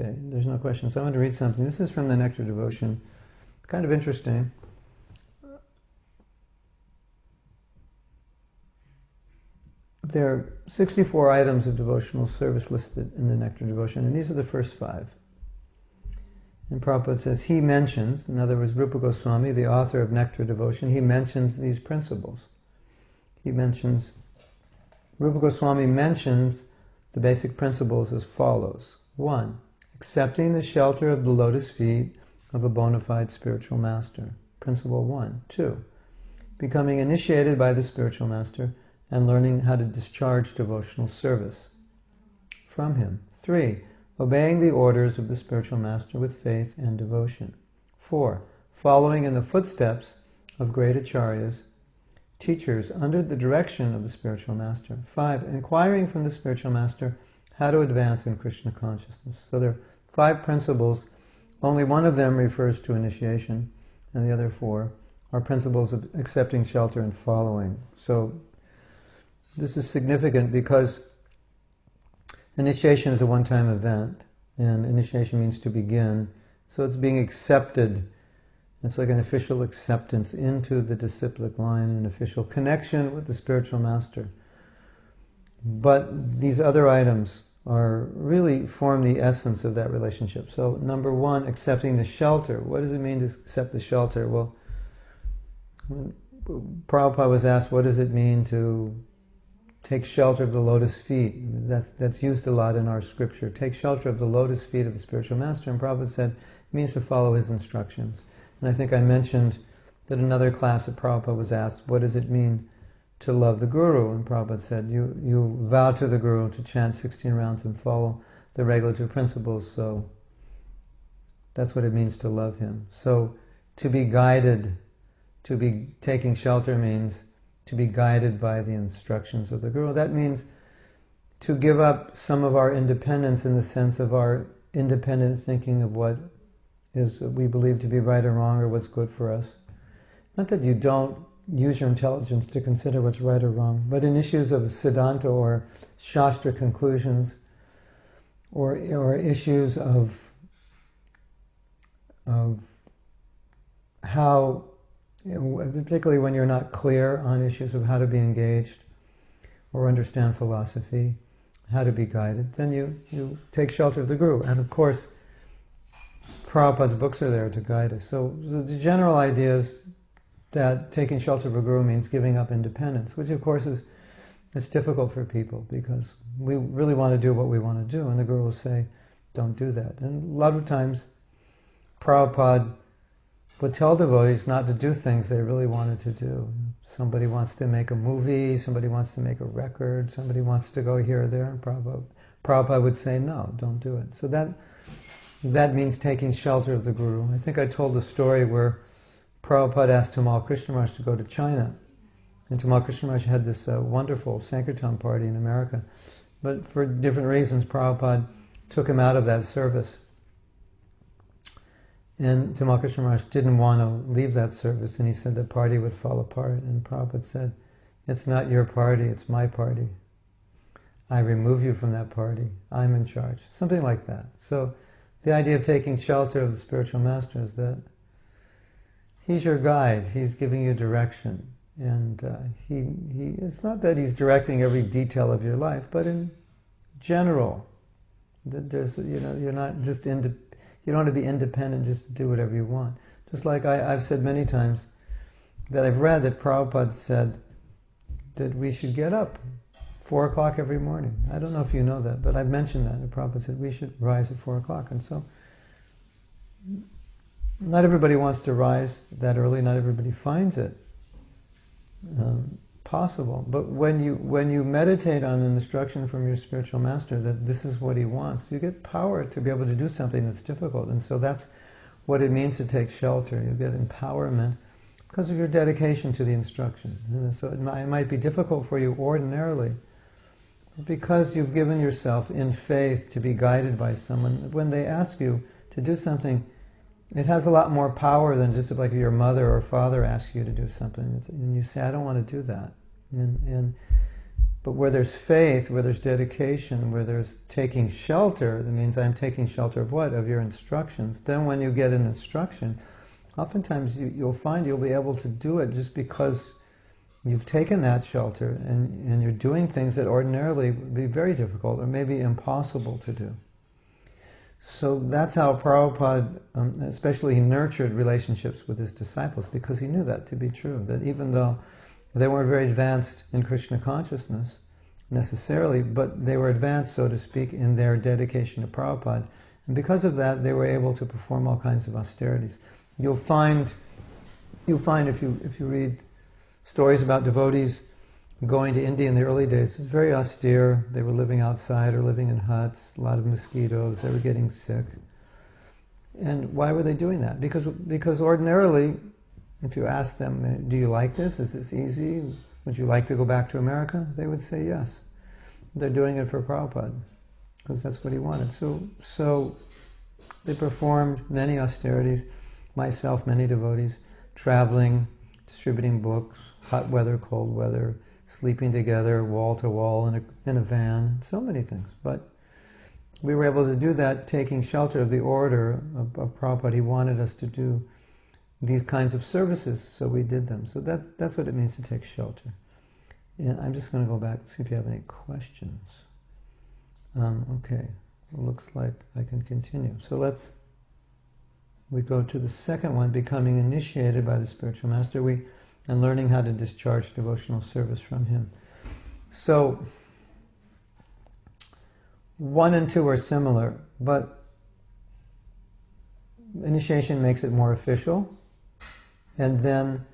Okay, there's no question. So I'm going to read something. This is from the Nectar Devotion. Kind of interesting. There are 64 items of devotional service listed in the Nectar Devotion, and these are the first 5. And Prabhupada says, he mentions, in other words, Rupa Goswami, the author of Nectar Devotion, he mentions these principles. Rupa Goswami mentions the basic principles as follows. 1. Accepting the shelter of the lotus feet of a bona fide spiritual master. Principle 1. 2. Becoming initiated by the spiritual master and learning how to discharge devotional service from him. 3. Obeying the orders of the spiritual master with faith and devotion. 4. Following in the footsteps of great acharyas, teachers under the direction of the spiritual master. 5. Inquiring from the spiritual master how to advance in Krishna consciousness. So there are 5 principles. Only one of them refers to initiation, and the other 4 are principles of accepting shelter and following. So this is significant because initiation is a one-time event, and initiation means to begin. So it's being accepted. It's like an official acceptance into the disciplic line, an official connection with the spiritual master. But these other items really form the essence of that relationship. So number 1, accepting the shelter. What does it mean to accept the shelter? Well, when Prabhupada was asked, what does it mean to take shelter of the lotus feet? That's used a lot in our scripture. Take shelter of the lotus feet of the spiritual master. And Prabhupada said, it means to follow his instructions. And I think I mentioned that another class at Prabhupada was asked, what does it mean to love the Guru? And Prabhupada said, you vow to the Guru to chant 16 rounds and follow the regulative principles, so that's what it means to love him. So to be guided, to be taking shelter means to be guided by the instructions of the Guru. That means to give up some of our independence in the sense of our independent thinking of what we believe to be right or wrong or what's good for us. Not that you don't use your intelligence to consider what's right or wrong, but in issues of Siddhanta or Shastra conclusions or issues of how, particularly when you're not clear on issues of how to be engaged or understand philosophy, how to be guided, then you take shelter of the Guru. And of course, Prabhupada's books are there to guide us. So the general idea is that taking shelter of a Guru means giving up independence, which of course it's difficult for people because we really want to do what we want to do, and the Guru will say, don't do that. And a lot of times, Prabhupada would tell devotees not to do things they really wanted to do. Somebody wants to make a movie, somebody wants to make a record, somebody wants to go here or there, and Prabhupada would say, no, don't do it. So that means taking shelter of the Guru. I think I told the story where Prabhupada asked Tamal Krishna Maharaj to go to China. And Tamal Krishna Maharaj had this wonderful Sankirtan party in America. But for different reasons, Prabhupada took him out of that service. And Tamal Krishna Maharaj didn't want to leave that service, and he said the party would fall apart. And Prabhupada said, it's not your party, it's my party. I remove you from that party. I'm in charge. Something like that. So the idea of taking shelter of the spiritual master is that he's your guide. He's giving you direction, and it's not that he's directing every detail of your life, but in general, there's you're not just you don't want to be independent just to do whatever you want. Just like I've said many times that I've read that Prabhupada said that we should get up 4 o'clock every morning. I don't know if you know that, but I've mentioned that. And Prabhupada said we should rise at 4 o'clock, and so not everybody wants to rise that early. Not everybody finds it possible. But when you meditate on an instruction from your spiritual master that this is what he wants, you get power to be able to do something that's difficult. And so that's what it means to take shelter. You get empowerment because of your dedication to the instruction. And so it might be difficult for you ordinarily, but because you've given yourself in faith to be guided by someone, when they ask you to do something, it has a lot more power than just like your mother or father asks you to do something. And you say, I don't want to do that. And But where there's faith, where there's dedication, where there's taking shelter, that means I'm taking shelter of what? Of your instructions. Then when you get an instruction, oftentimes you'll find you'll be able to do it just because you've taken that shelter and you're doing things that ordinarily would be very difficult or maybe impossible to do. So that's how Prabhupada, especially he nurtured relationships with his disciples, because he knew that to be true, that even though they weren't very advanced in Krishna consciousness necessarily, but they were advanced, so to speak, in their dedication to Prabhupada. And because of that, they were able to perform all kinds of austerities. You'll find if you read stories about devotees going to India in the early days, it's very austere. They were living outside or living in huts, a lot of mosquitoes, they were getting sick. And why were they doing that? Because ordinarily, if you ask them, do you like this? Is this easy? Would you like to go back to America? They would say yes. They're doing it for Prabhupada, because that's what he wanted. So they performed many austerities, myself, many devotees, traveling, distributing books, hot weather, cold weather, sleeping together, wall to wall in a van, so many things. But we were able to do that taking shelter of the order of Prabhupada. He wanted us to do these kinds of services, so we did them. So that's what it means to take shelter. And I'm just going to go back and see if you have any questions. Okay, it looks like I can continue. So we go to the second one, becoming initiated by the spiritual master, and learning how to discharge devotional service from him. So 1 and 2 are similar, but initiation makes it more official. And then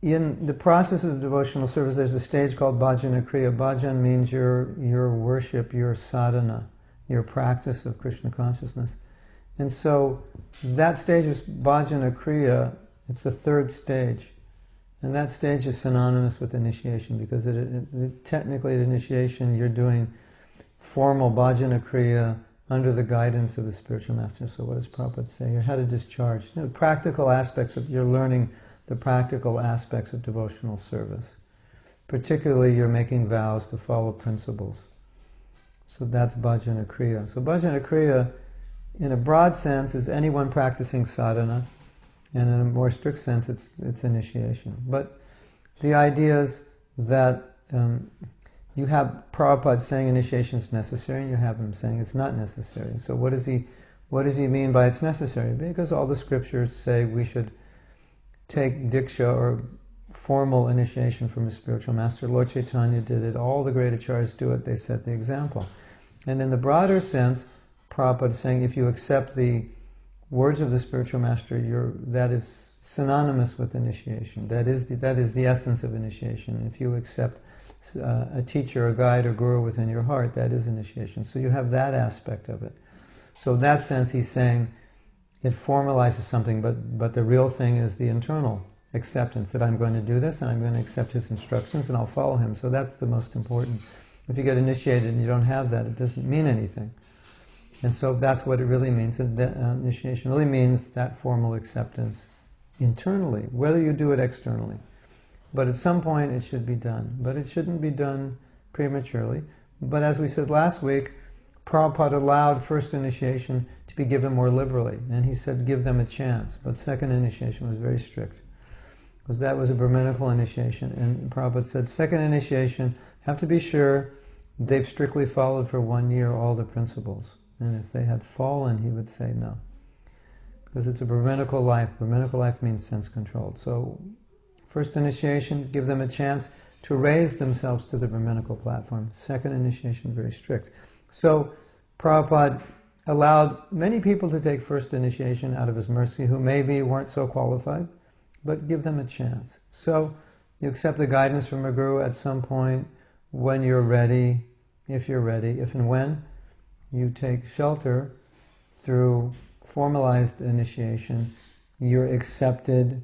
in the process of devotional service, there's a stage called bhajana kriya. Bhajan means your worship, your sadhana, your practice of Krishna consciousness. And so that stage is bhajana kriya. It's the third stage. And that stage is synonymous with initiation, because technically at initiation you're doing formal bhajana kriya under the guidance of the spiritual master. So what does Prabhupada say here? How to discharge. Practical aspects you're learning the practical aspects of devotional service. Particularly you're making vows to follow principles. So that's bhajana kriya. So bhajana kriya, in a broad sense, is anyone practicing sadhana, and in a more strict sense, it's initiation. But the idea is that you have Prabhupada saying initiation is necessary, and you have him saying it's not necessary. So what does he mean by it's necessary? Because all the scriptures say we should take diksha, or formal initiation, from a spiritual master. Lord Chaitanya did it, all the great acharyas do it, they set the example. And in the broader sense, Prabhupada is saying if you accept the words of the spiritual master, that is synonymous with initiation. That is the essence of initiation. If you accept a teacher, a guide, or guru within your heart, that is initiation. So you have that aspect of it. So in that sense, he's saying it formalizes something, but the real thing is the internal acceptance, that I'm going to do this, and I'm going to accept his instructions, and I'll follow him. So that's the most important. If you get initiated and you don't have that, it doesn't mean anything. And so that's what it really means. Initiation really means that formal acceptance internally, whether you do it externally. But at some point it should be done. But it shouldn't be done prematurely. But as we said last week, Prabhupada allowed first initiation to be given more liberally. And he said give them a chance. But second initiation was very strict, because that was a Brahminical initiation. And Prabhupada said second initiation, have to be sure they've strictly followed for 1 year all the principles. And if they had fallen, he would say no. Because it's a Brahminical life. Brahminical life means sense-controlled. So, first initiation, give them a chance to raise themselves to the Brahminical platform. Second initiation, very strict. So, Prabhupada allowed many people to take first initiation out of his mercy who maybe weren't so qualified, but give them a chance. So, you accept the guidance from a guru at some point when you're ready, if you're ready, if and when you take shelter through formalized initiation, you're accepted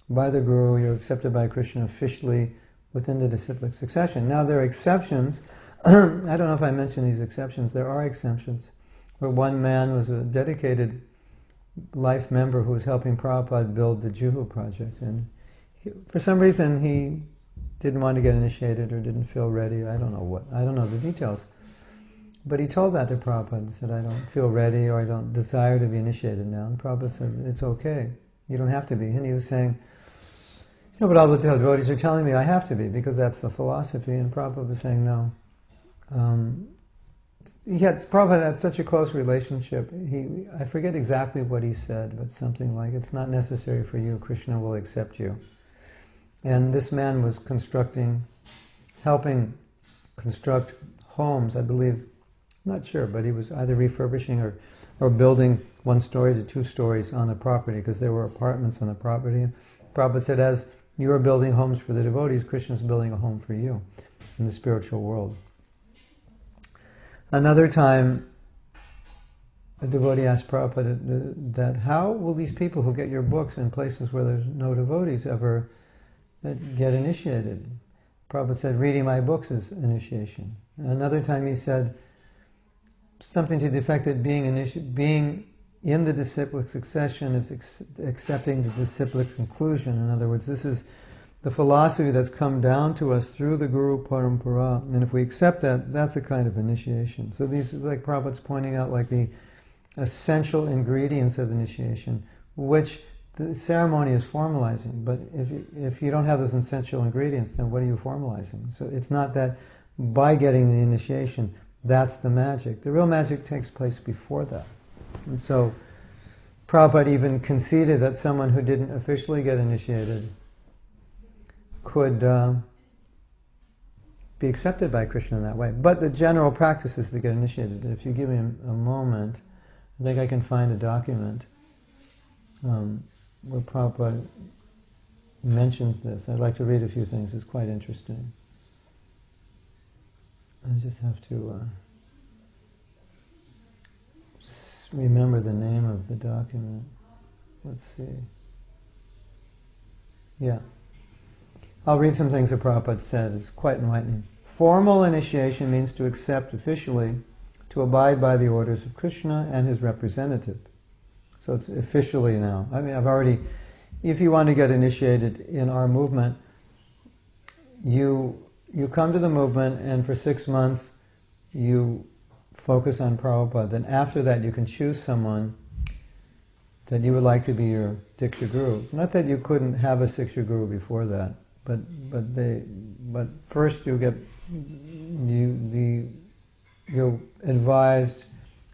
by the Guru, you're accepted by Krishna officially within the disciplic succession. Now there are exceptions. I don't know if I mentioned these exceptions. There are exceptions where one man was a dedicated life member who was helping Prabhupada build the Juhu project, and for some reason he didn't want to get initiated or didn't feel ready. I don't know the details. But he told that to Prabhupada. He said, I don't feel ready or I don't desire to be initiated now. And Prabhupada said, it's okay. You don't have to be. And he was saying, but all the devotees are telling me I have to be because that's the philosophy. And Prabhupada was saying, no. Prabhupada had such a close relationship. I forget exactly what he said, but something like, it's not necessary for you, Krishna will accept you. And this man was helping construct homes, I believe, not sure, but he was either refurbishing or building 1 story to 2 stories on the property because there were apartments on the property. Prabhupada said, as you are building homes for the devotees, Krishna is building a home for you in the spiritual world. Another time, a devotee asked Prabhupada that how will these people who get your books in places where there's no devotees ever get initiated? Prabhupada said, reading my books is initiation. Another time he said something to the effect that being in the disciplic succession is accepting the disciplic conclusion. In other words, this is the philosophy that's come down to us through the Guru Parampara, and if we accept that, that's a kind of initiation. So these, like Prabhupada's pointing out, like the essential ingredients of initiation, which the ceremony is formalizing. But if you don't have those essential ingredients, then what are you formalizing? So it's not that by getting the initiation, that's the magic. The real magic takes place before that. And so Prabhupada even conceded that someone who didn't officially get initiated could be accepted by Krishna in that way. But the general practice is to get initiated. If you give me a moment, I think I can find a document where Prabhupada mentions this. I'd like to read a few things. It's quite interesting. I just have to remember the name of the document. Let's see. Yeah. I'll read some things that Prabhupada said. It's quite enlightening. Formal initiation means to accept officially, to abide by the orders of Krishna and his representative. So it's officially now. I mean, if you want to get initiated in our movement, you come to the movement and for 6 months you focus on Prabhupada. Then after that you can choose someone that you would like to be your Diksha Guru. Not that you couldn't have a Diksha Guru before that, but first you're advised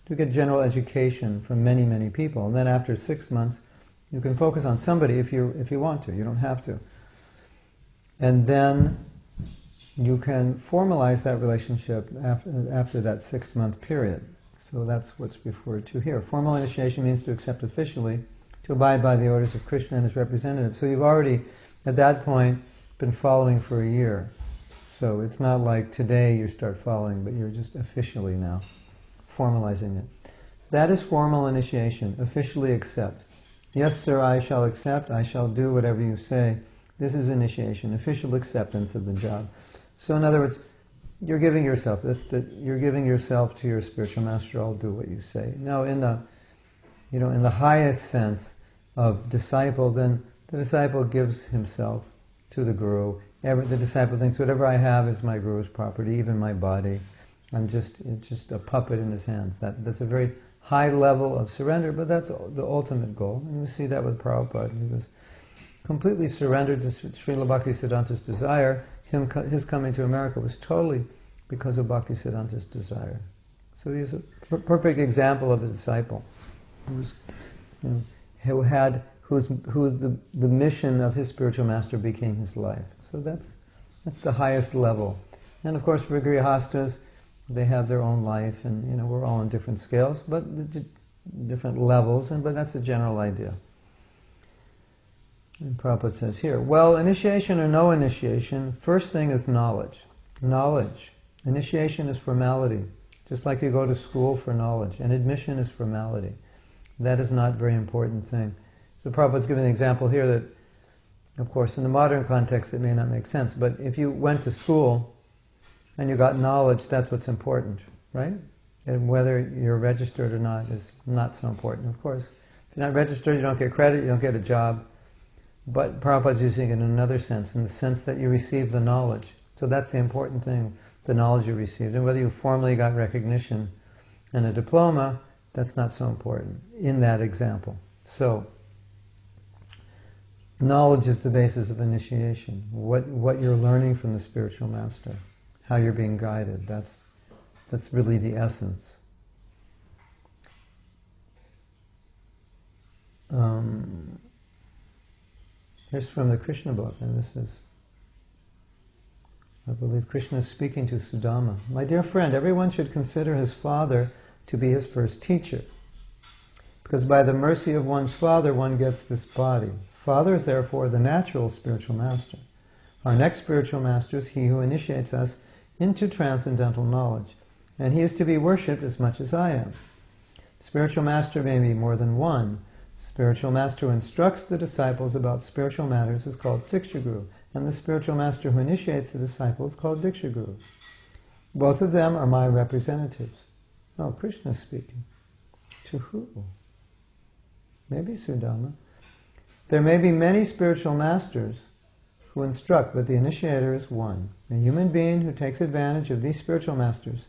to get general education from many, many people. And then after 6 months you can focus on somebody if you want to. You don't have to. And then you can formalize that relationship after that 6-month period. So that's what's referred to here. Formal initiation means to accept officially, to abide by the orders of Krishna and his representative. So you've already, at that point, been following for a year. So it's not like today you start following, but you're just officially now formalizing it. That is formal initiation, officially accept. Yes, sir, I shall accept, I shall do whatever you say. This is initiation, official acceptance of the job. So in other words, you're giving yourself. You're giving yourself to your spiritual master. I'll do what you say. Now, in the highest sense of disciple, then the disciple gives himself to the Guru. The disciple thinks, whatever I have is my Guru's property, even my body. It's just a puppet in his hands. That's a very high level of surrender, but that's the ultimate goal. And we see that with Prabhupada. He was completely surrendered to Srila Bhaktisiddhanta's desire. His coming to America was totally because of Bhaktisiddhanta's desire. So he's a perfect example of a disciple whose the mission of his spiritual master became his life. So that's the highest level. And of course, for Grihastas, they have their own life, and we're all on different scales, but different levels. But that's a general idea. And Prabhupada says here, well, initiation or no initiation, first thing is knowledge. Knowledge. Initiation is formality, just like you go to school for knowledge. And admission is formality. That is not a very important thing. So Prabhupada's giving an example here that, of course, in the modern context it may not make sense, but if you went to school and you got knowledge, that's what's important, right? And whether you're registered or not is not so important, of course. If you're not registered, you don't get credit, you don't get a job. But Prabhupada's using it in another sense, in the sense that you receive the knowledge. So that's the important thing, the knowledge you received. And whether you formally got recognition and a diploma, that's not so important in that example. So, knowledge is the basis of initiation. What you're learning from the spiritual master, how you're being guided, that's really the essence. Here's from the Krishna book, and this is, I believe, Krishna is speaking to Sudama. My dear friend, everyone should consider his father to be his first teacher, because by the mercy of one's father, one gets this body. Father is therefore the natural spiritual master. Our next spiritual master is he who initiates us into transcendental knowledge, and he is to be worshipped as much as I am. Spiritual master may be more than one. Spiritual master who instructs the disciples about spiritual matters is called Siksha Guru, and the spiritual master who initiates the disciple is called Diksha Guru. Both of them are my representatives. Oh, Krishna is speaking. To who? Maybe Sudama. There may be many spiritual masters who instruct, but the initiator is one. A human being who takes advantage of these spiritual masters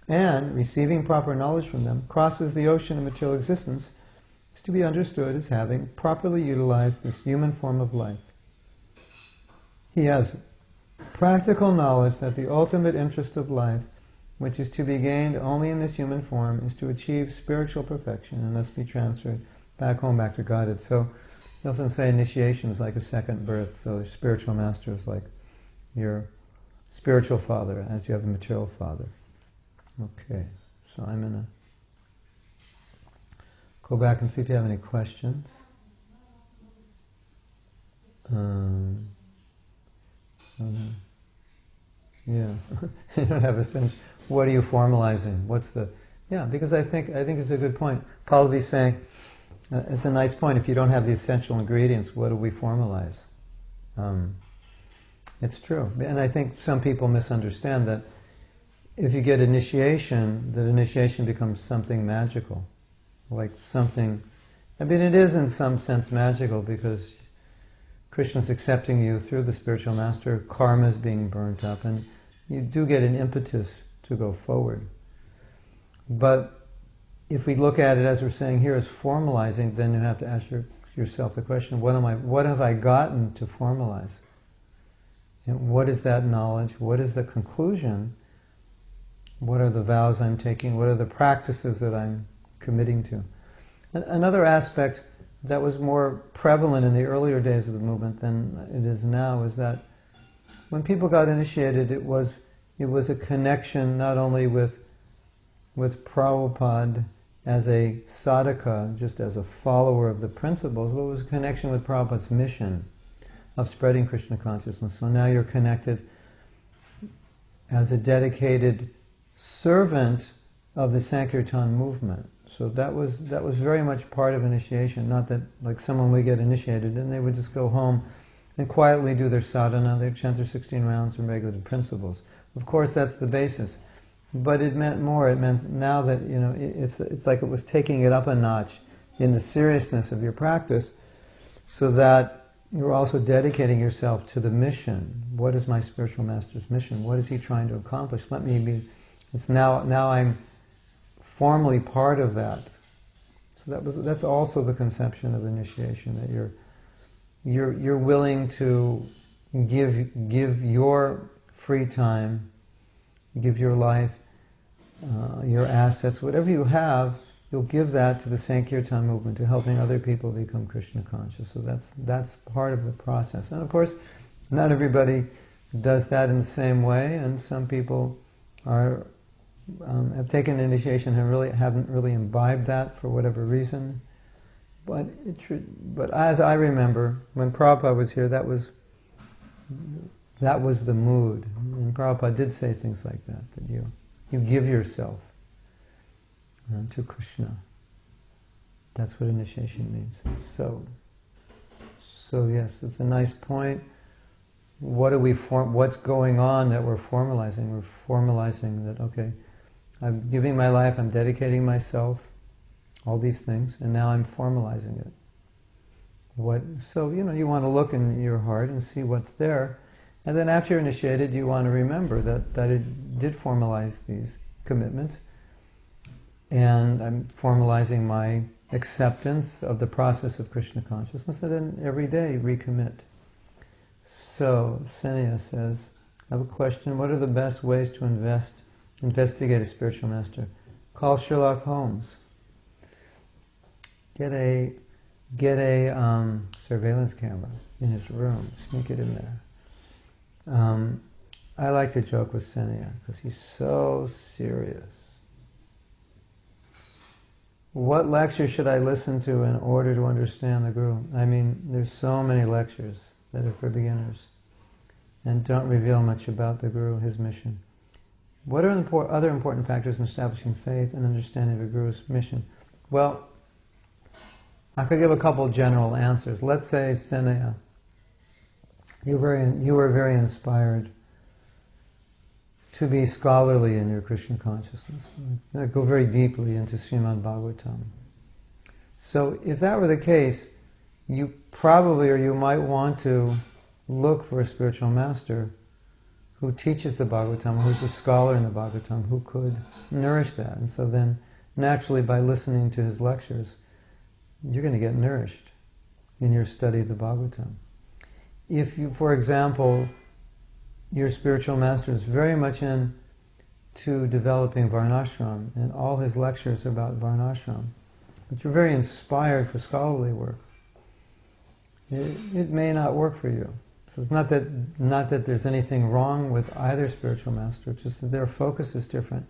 and, receiving proper knowledge from them, crosses the ocean of material existence is to be understood as having properly utilized this human form of life. He has practical knowledge that the ultimate interest of life, which is to be gained only in this human form, is to achieve spiritual perfection and thus be transferred back home, back to Godhead. So, they often say initiation is like a second birth, so spiritual master is like your spiritual father, as you have a material father. Okay, so I'm going to go back and see if you have any questions. Yeah, you don't have a sense. What are you formalizing? What's the? Yeah, because I think it's a good point. Pallavi's saying it's a nice point. If you don't have the essential ingredients, what do we formalize? It's true, and I think some people misunderstand that. If you get initiation, that initiation becomes something magical, like something. I mean, it is in some sense magical because Krishna's accepting you through the spiritual master, karma is being burnt up, and you do get an impetus to go forward. But if we look at it, as we're saying here, as formalizing, then you have to ask yourself the question, what have I gotten to formalize? And what is that knowledge? What is the conclusion? What are the vows I'm taking? What are the practices that I'm committing to? Another aspect that was more prevalent in the earlier days of the movement than it is now is that when people got initiated, it was a connection not only with Prabhupada as a sadhaka, just as a follower of the principles, but it was a connection with Prabhupada's mission of spreading Krishna consciousness. So now you're connected as a dedicated servant of the Sankirtan movement. So that was very much part of initiation. Not that like someone would get initiated and they would just go home and quietly do their sadhana, they'd chant their 16 rounds and regulated principles. Of course, that's the basis. But it meant more. It meant now that it's like it was taking it up a notch in the seriousness of your practice, so that you're also dedicating yourself to the mission. What is my spiritual master's mission? What is he trying to accomplish? Let me be. It's now I'm formally part of that. So that's also the conception of initiation, that you're willing to give your free time, give your life, your assets, whatever you have, you'll give that to the Sankirtan movement, to helping other people become Krishna conscious. So that's part of the process. And of course, not everybody does that in the same way, and some people have taken initiation and haven't really imbibed that for whatever reason. But as I remember, when Prabhupada was here, that was the mood. And Prabhupada did say things like that you give yourself to Krishna. That's what initiation means. So yes, it's a nice point. What's going on that we're formalizing? We're formalizing that, okay, I'm giving my life, I'm dedicating myself, all these things, and now I'm formalizing it. So, you want to look in your heart and see what's there. And then after you're initiated, you want to remember that it did formalize these commitments. And I'm formalizing my acceptance of the process of Krishna consciousness, and then every day recommit. So, Senia says, I have a question. What are the best ways to investigate a spiritual master? Call Sherlock Holmes. Get a surveillance camera in his room. Sneak it in there. I like to joke with Senia because he's so serious. What lecture should I listen to in order to understand the Guru? I mean, there's so many lectures that are for beginners and don't reveal much about the Guru, his mission. What are other important factors in establishing faith and understanding the Guru's mission? Well, I could give a couple general answers. Let's say, Senia, you were very inspired to be scholarly in your Krishna consciousness. Go very deeply into Srimad Bhagavatam. So if that were the case, you probably, or you might want to look for a spiritual master who teaches the Bhagavatam, who's a scholar in the Bhagavatam, who could nourish that. And so then, naturally, by listening to his lectures, you're going to get nourished in your study of the Bhagavatam. If you, for example, your spiritual master is very much into developing Varnashram, and all his lectures are about Varnashram, but you're very inspired for scholarly work, it may not work for you. So it's not that there's anything wrong with either spiritual master, it's just that their focus is different.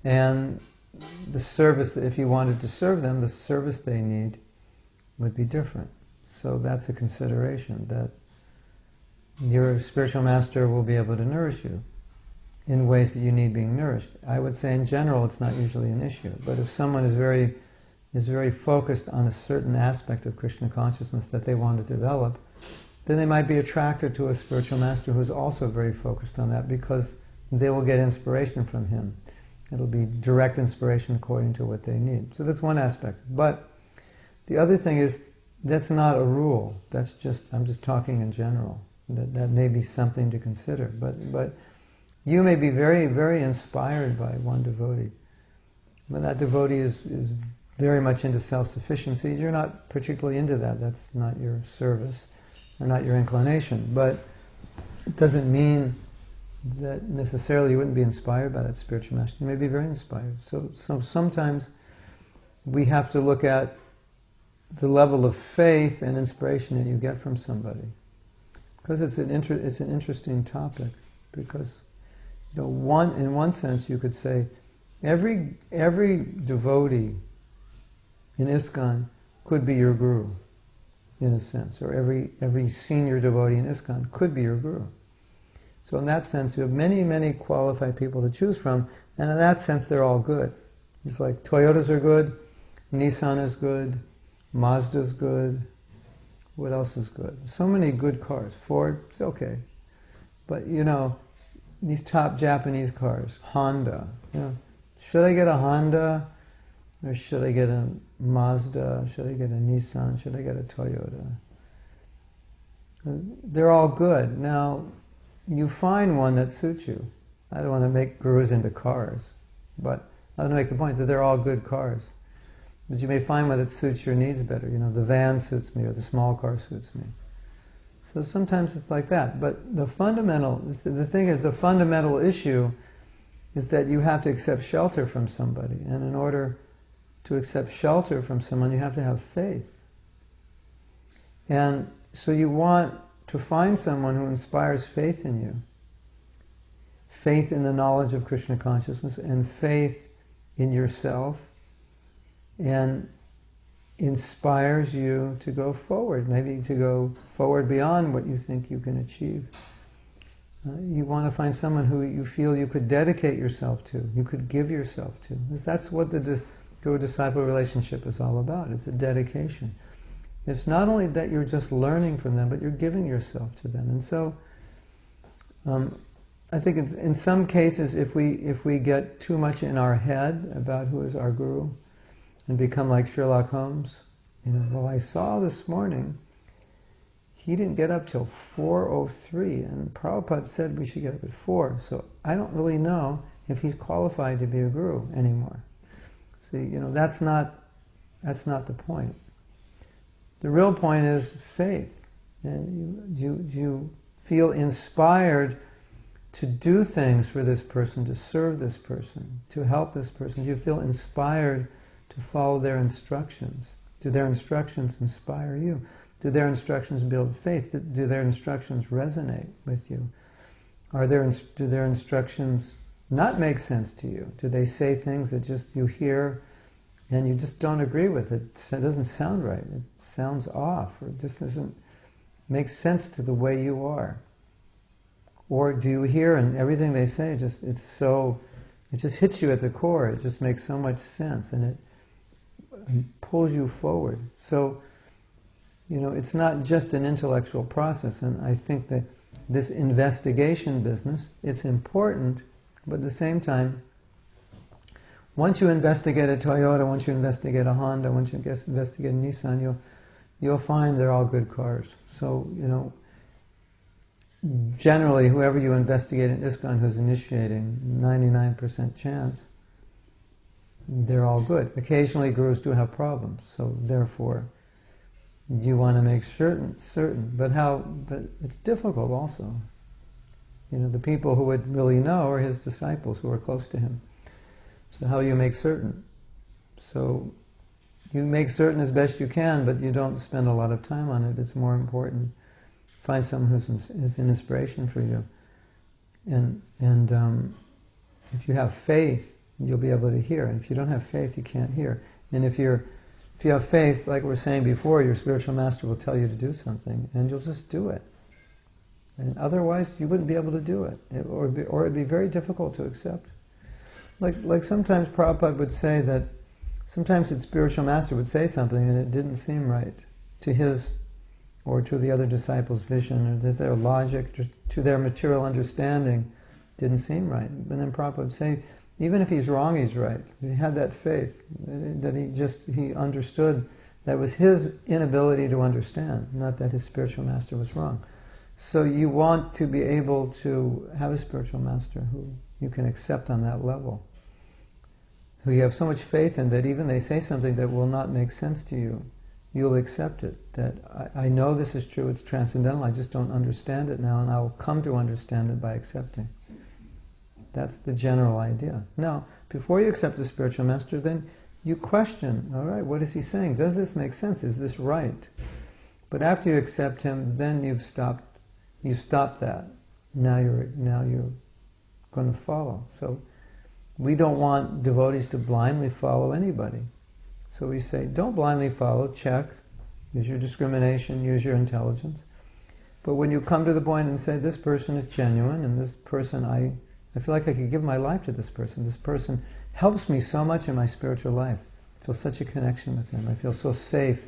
And the service, if you wanted to serve them, the service they need would be different. So that's a consideration, that your spiritual master will be able to nourish you in ways that you need being nourished. I would say in general it's not usually an issue, but if someone is very focused on a certain aspect of Krishna consciousness that they want to develop, then they might be attracted to a spiritual master who's also very focused on that, because they will get inspiration from him. It'll be direct inspiration according to what they need. So that's one aspect. But the other thing is, that's not a rule. I'm just talking in general. That may be something to consider. But you may be very, very inspired by one devotee. When that devotee is very much into self-sufficiency, you're not particularly into that. That's not your service, or not your inclination. But it doesn't mean that necessarily you wouldn't be inspired by that spiritual master. You may be very inspired. So sometimes we have to look at the level of faith and inspiration that you get from somebody. Because it's an interesting topic. Because, in one sense you could say, every devotee in ISKCON could be your guru, in a sense, or every senior devotee in ISKCON could be your guru. So in that sense, you have many, many qualified people to choose from, and in that sense, they're all good. It's like Toyotas are good, Nissan is good, Mazda's good. What else is good? So many good cars. Ford, it's okay. But these top Japanese cars, Honda. Should I get a Honda, or should I get a Mazda? Should I get a Nissan? Should I get a Toyota? They're all good. Now, you find one that suits you. I don't want to make gurus into cars, but I want to make the point that they're all good cars. But you may find one that suits your needs better. The van suits me, or the small car suits me. So sometimes it's like that. But the fundamental issue is that you have to accept shelter from somebody. And in order to accept shelter from someone, you have to have faith. And so you want to find someone who inspires faith in you. Faith in the knowledge of Krishna consciousness, and faith in yourself, and inspires you to go forward, maybe to go forward beyond what you think you can achieve. You want to find someone who you feel you could dedicate yourself to, you could give yourself to. Because that's what the guru-disciple relationship is all about. It's a dedication. It's not only that you're just learning from them, but you're giving yourself to them. And so, I think in some cases, if we get too much in our head about who is our guru, and become like Sherlock Holmes, well, I saw this morning he didn't get up till 4:03, and Prabhupada said we should get up at 4. So I don't really know if he's qualified to be a guru anymore. See, that's not the point. The real point is faith. And you feel inspired to do things for this person, to serve this person, to help this person. You feel inspired to follow their instructions. Do their instructions inspire you? Do their instructions build faith? Do their instructions resonate with you? Do their instructions not make sense to you? Do they say things that just you hear and you just don't agree with it? It doesn't sound right. It sounds off, or it just doesn't make sense to the way you are. Or do you hear and everything they say it just hits you at the core. It just makes so much sense and it pulls you forward. So, it's not just an intellectual process, and I think that this investigation business, it's important, but at the same time, once you investigate a Toyota, once you investigate a Honda, once you investigate a Nissan, you'll find they're all good cars. So, generally, whoever you investigate in ISKCON who's initiating, 99% chance, they're all good. Occasionally, gurus do have problems, so therefore, you want to make certain. But it's difficult also. The people who would really know are his disciples who are close to him. So how you make certain? So you make certain as best you can, but you don't spend a lot of time on it. It's more important. Find someone who's an inspiration for you. And if you have faith, you'll be able to hear. And if you don't have faith, you can't hear. And if you have faith, like we were saying before, your spiritual master will tell you to do something, and you'll just do it. And otherwise, you wouldn't be able to do it, or it'd be very difficult to accept. Like sometimes Prabhupada would say that sometimes his spiritual master would say something and it didn't seem right to his or to the other disciples' vision, or to their logic, to their material understanding, didn't seem right. And then Prabhupada would say, even if he's wrong, he's right. He had that faith, that he understood that was his inability to understand, not that his spiritual master was wrong. So you want to be able to have a spiritual master who you can accept on that level, who you have so much faith in that even they say something that will not make sense to you, you'll accept it. That I know this is true, it's transcendental, I just don't understand it now, and I will come to understand it by accepting. That's the general idea. Now, before you accept the spiritual master, then you question, all right, what is he saying? Does this make sense? Is this right? But after you accept him, then you've stopped that. Now you're going to follow. So we don't want devotees to blindly follow anybody. So we say, don't blindly follow, check, use your discrimination, use your intelligence. But when you come to the point and say, this person is genuine, and this person, I feel like I could give my life to this person helps me so much in my spiritual life. I feel such a connection with them. I feel so safe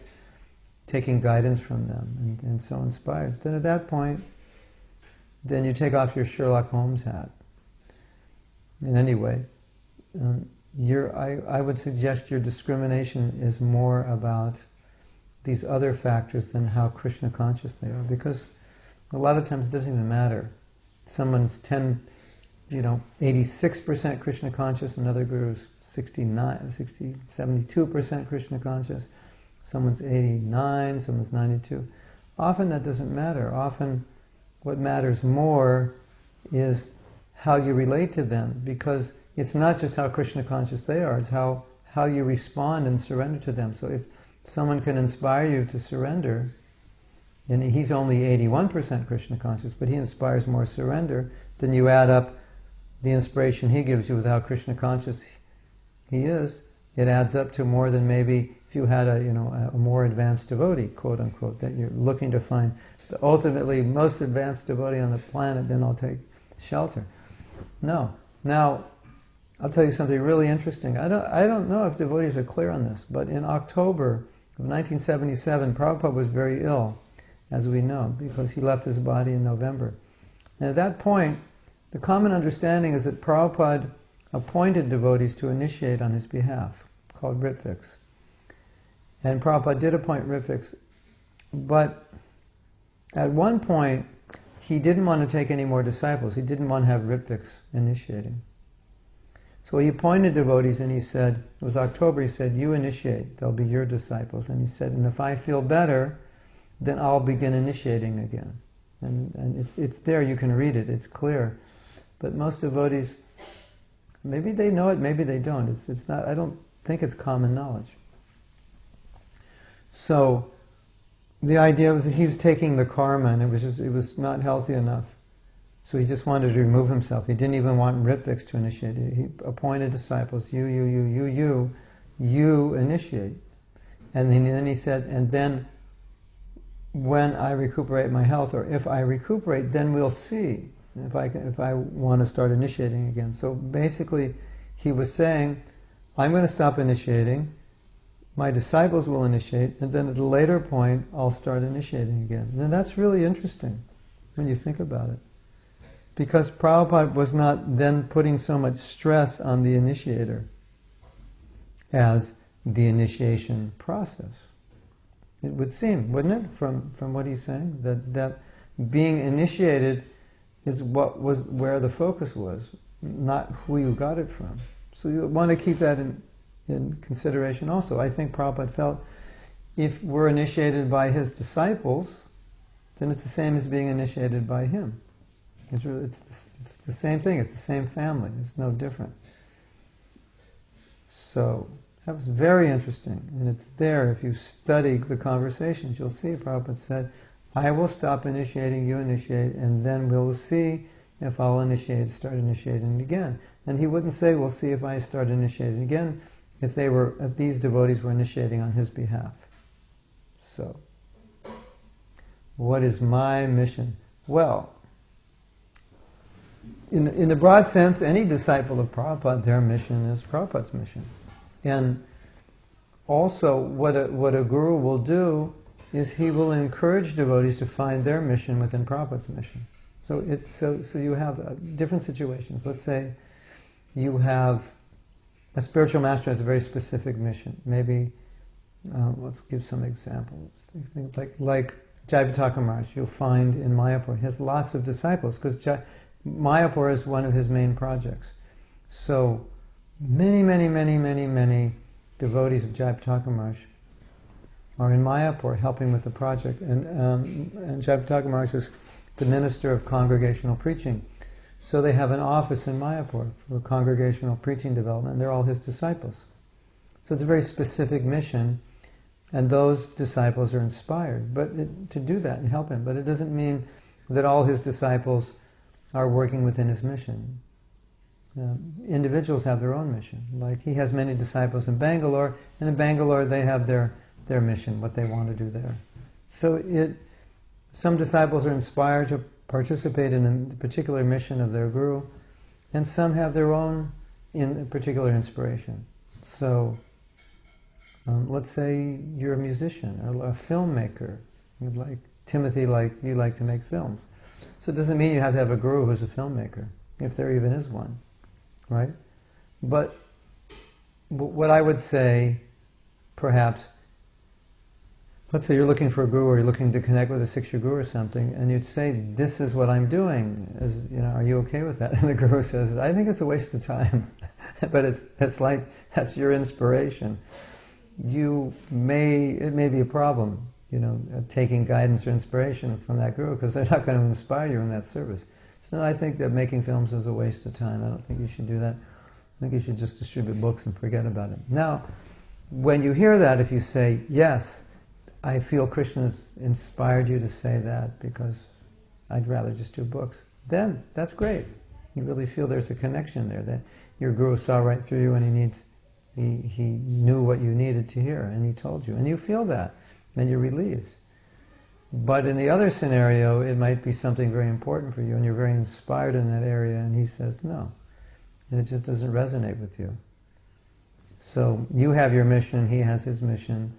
taking guidance from them and so inspired. Then at that point, then you take off your Sherlock Holmes hat. In any way, I would suggest your discrimination is more about these other factors than how Krishna conscious they are, because a lot of times it doesn't even matter. Someone's 86% Krishna conscious, another guru's 72% Krishna conscious, someone's 89, someone's 92. Often that doesn't matter. Often what matters more is how you relate to them, because it's not just how Krishna conscious they are, it's how you respond and surrender to them. So if someone can inspire you to surrender, and he's only 81% Krishna conscious, but he inspires more surrender, then you add up the inspiration he gives you with how Krishna conscious he is, it adds up to more than maybe if you had a more advanced devotee, quote unquote, that you're looking to find the ultimately most advanced devotee on the planet, then I'll take shelter. No. Now, I'll tell you something really interesting. I don't know if devotees are clear on this, but in October of 1977, Prabhupada was very ill, as we know, because he left his body in November. And at that point, the common understanding is that Prabhupada appointed devotees to initiate on his behalf, called Ritviks. And Prabhupada did appoint Ritviks, but At one point, he didn't want to take any more disciples. He didn't want to have Ritviks initiating. So he appointed devotees and he said, it was October, he said, you initiate, they'll be your disciples. And he said, and if I feel better, then I'll begin initiating again. And it's there, you can read it, it's clear. But most devotees, maybe they know it, maybe they don't. It's not, I don't think it's common knowledge. So the idea was that he was taking the karma and it was not healthy enough. So he just wanted to remove himself. He didn't even want Ritviks to initiate it. He appointed disciples, you initiate. And then he said, and then when I recuperate my health, or if I recuperate, then we'll see if I want to start initiating again. So basically, he was saying, I'm going to stop initiating, my disciples will initiate, and then at a later point, I'll start initiating again. And that's really interesting when you think about it. Because Prabhupada was not then putting so much stress on the initiator as the initiation process. It would seem, wouldn't it, from what he's saying, that being initiated is where the focus was, not who you got it from. So you want to keep that in consideration also. I think Prabhupada felt if we're initiated by his disciples, then it's the same as being initiated by him. It's the same thing, it's the same family, it's no different. So, that was very interesting, and it's there. If you study the conversations, you'll see Prabhupada said, I will stop initiating, you initiate, and then we'll see if I'll start initiating again. And he wouldn't say, we'll see if I start initiating again, if these devotees were initiating on his behalf. So, what is my mission? Well, in the broad sense, any disciple of Prabhupada, their mission is Prabhupada's mission. And also, what a guru will do is he will encourage devotees to find their mission within Prabhupada's mission. So you have different situations. Let's say you have a spiritual master has a very specific mission. Maybe let's give some examples. Like Jayapataka Maharaj, you'll find in Mayapur, he has lots of disciples because Mayapur is one of his main projects. So many devotees of Jayapataka Maharaj are in Mayapur helping with the project. And Jayapataka Maharaj is the minister of congregational preaching. So they have an office in Mayapur for congregational preaching development, and they're all his disciples. So it's a very specific mission, and those disciples are inspired to do that and help him. But it doesn't mean that all his disciples are working within his mission. Individuals have their own mission. Like he has many disciples in Bangalore, and in Bangalore they have their mission, what they want to do there. So some disciples are inspired to participate in the particular mission of their guru, and some have their own particular inspiration. So, let's say you're a musician or a filmmaker. Like Timothy, you like to make films. So it doesn't mean you have to have a guru who's a filmmaker, if there even is one, right? But what I would say, perhaps, let's say you're looking for a guru or you're looking to connect with a 6-year guru or something, and you'd say, this is what I'm doing. Are you okay with that? And the guru says, I think it's a waste of time. But it's like, that's your inspiration. It may be a problem, taking guidance or inspiration from that guru, because they're not going to inspire you in that service. So no, I think that making films is a waste of time. I don't think you should do that. I think you should just distribute books and forget about it. Now, when you hear that, if you say, yes, I feel Krishna's inspired you to say that because I'd rather just do books, then that's great. You really feel there's a connection there, that your guru saw right through you and he knew what you needed to hear and he told you. And you feel that, and you're relieved. But in the other scenario, it might be something very important for you and you're very inspired in that area, and he says no. And it just doesn't resonate with you. So you have your mission, he has his mission.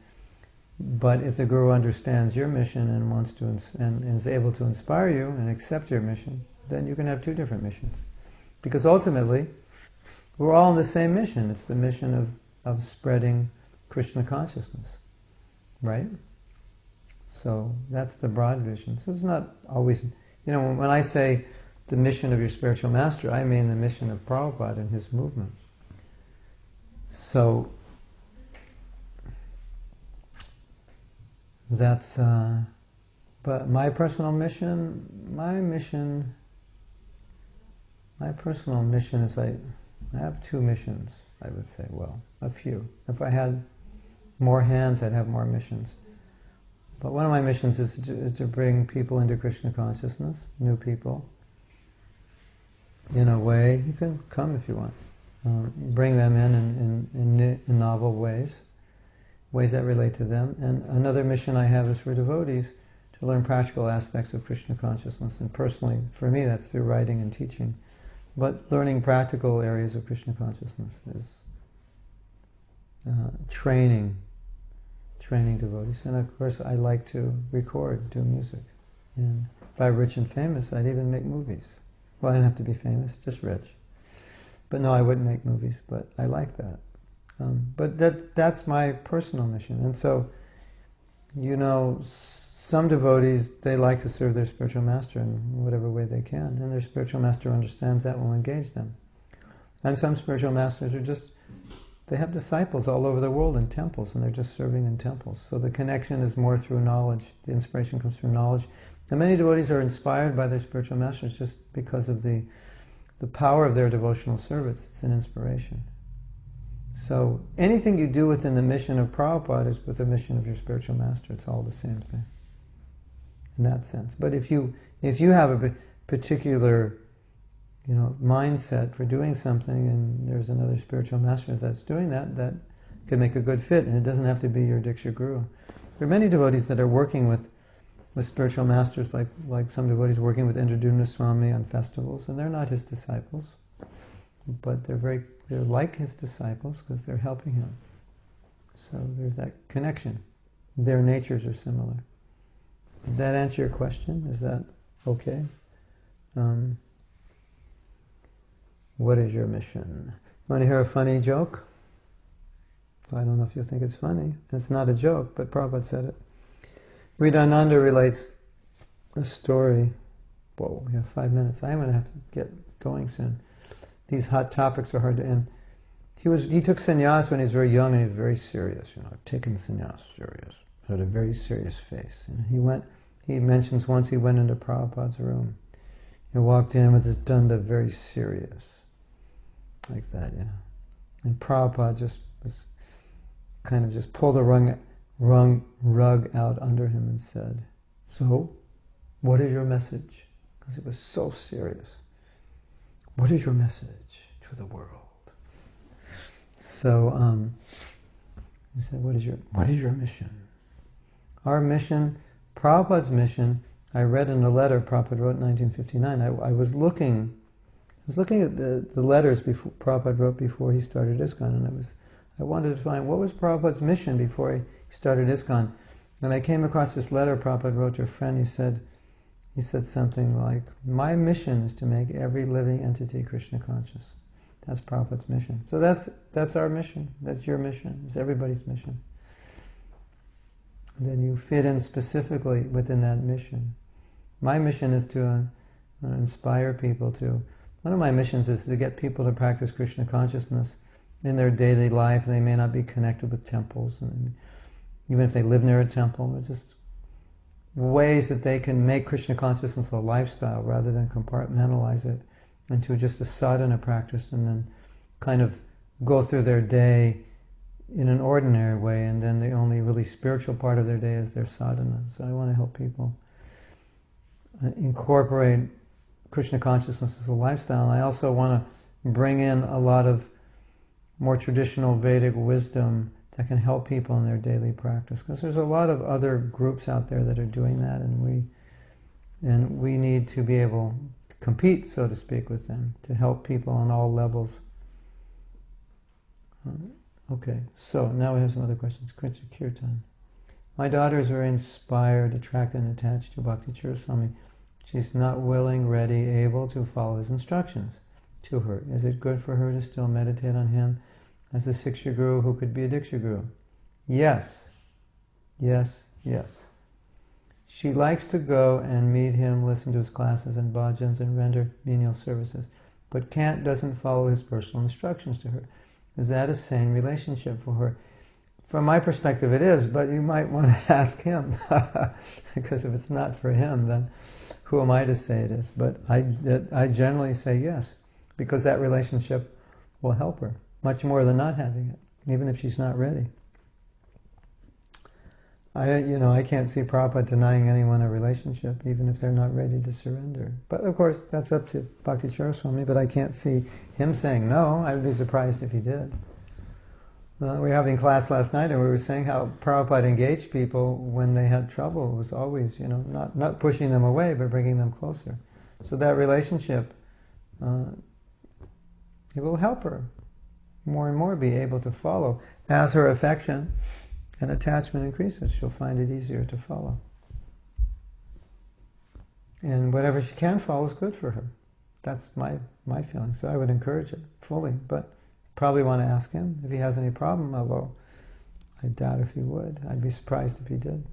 But if the guru understands your mission and wants to and is able to inspire you and accept your mission, then you can have 2 different missions. Because ultimately, we're all in the same mission. It's the mission of spreading Krishna consciousness, right? So that's the broad vision. So it's not always, when I say the mission of your spiritual master, I mean the mission of Prabhupada and his movement. So that's, but my personal mission is I have two missions, I would say, well, a few. If I had more hands, I'd have more missions. But one of my missions is to bring people into Krishna consciousness, new people, in a way. You can come if you want. Bring them in novel ways that relate to them. And another mission I have is for devotees to learn practical aspects of Krishna consciousness. And personally, for me, that's through writing and teaching. But learning practical areas of Krishna consciousness is training devotees. And of course, I like to record, do music. And if I were rich and famous, I'd even make movies. Well, I didn't have to be famous, just rich. But no, I wouldn't make movies, but I like that. But that's my personal mission. And so, some devotees, they like to serve their spiritual master in whatever way they can. And their spiritual master understands that, will engage them. And some spiritual masters they have disciples all over the world in temples, and they're just serving in temples. So the connection is more through knowledge. The inspiration comes through knowledge. And many devotees are inspired by their spiritual masters just because of the power of their devotional service. It's an inspiration. So anything you do within the mission of Prabhupada is with the mission of your spiritual master. It's all the same thing, in that sense. But if you have a particular mindset for doing something, and there's another spiritual master that's doing that could make a good fit, and it doesn't have to be your Diksha Guru. There are many devotees that are working with spiritual masters, like some devotees working with Indradumna Swami on festivals, and they're not his disciples, but they're like his disciples because they're helping him. So there's that connection. Their natures are similar. Did that answer your question? Is that okay? What is your mission? Want to hear a funny joke? I don't know if you'll think it's funny. It's not a joke, but Prabhupada said it. Ridananda relates a story. Whoa, we have 5 minutes. I'm going to have to get going soon. These hot topics are hard to end. He took sannyas when he was very young, and he was very serious. Taking sannyas serious. Had a very serious face. And he mentions once he went into Prabhupada's room. He walked in with his danda very serious. Like that, And Prabhupada just pulled the rug out under him and said, "So, what is your message?" Because it was so serious. What is your message to the world? So, he said, what is your mission? Our mission, Prabhupada's mission, I read in a letter Prabhupada wrote in 1959. I was looking at the letters Prabhupada wrote before he started ISKCON, and I wanted to find what was Prabhupada's mission before he started ISKCON. And I came across this letter Prabhupada wrote to a friend. He said something like, "My mission is to make every living entity Krishna conscious." That's Prabhupada's mission. So that's our mission. That's your mission. It's everybody's mission. And then you fit in specifically within that mission. My mission is to inspire people to... One of my missions is to get people to practice Krishna consciousness in their daily life. They may not be connected with temples, and even if they live near a temple, but just ways that they can make Krishna consciousness a lifestyle rather than compartmentalize it into just a sadhana practice and then kind of go through their day in an ordinary way, and then the only really spiritual part of their day is their sadhana. So I want to help people incorporate Krishna consciousness as a lifestyle. I also want to bring in a lot of more traditional Vedic wisdom that can help people in their daily practice, because there's a lot of other groups out there that are doing that, and we need to be able to compete, so to speak, with them to help people on all levels. Okay, so now we have some other questions. Kirtan. My daughter is very inspired, attracted, and attached to Bhakti Swami. She's not willing, ready, able to follow his instructions to her. Is it good for her to still meditate on him as a Siksha Guru who could be a Diksha Guru? Yes. Yes, yes. She likes to go and meet him, listen to his classes and bhajans, and render menial services, but doesn't follow his personal instructions to her. Is that a sane relationship for her? From my perspective, it is, but you might want to ask him, because if it's not for him, then who am I to say it is? But I generally say yes, because that relationship will help her much more than not having it, even if she's not ready. I can't see Prabhupada denying anyone a relationship, even if they're not ready to surrender. But of course, that's up to Bhakti Swami, but I can't see him saying no. I would be surprised if he did. We were having class last night, and we were saying how Prabhupada engaged people when they had trouble. It was always, not pushing them away, but bringing them closer. So that relationship, it will help her more and more be able to follow. As her affection and attachment increases, she'll find it easier to follow. And whatever she can follow is good for her. That's my feeling. So I would encourage it fully, but probably want to ask him if he has any problem, although I doubt if he would. I'd be surprised if he did.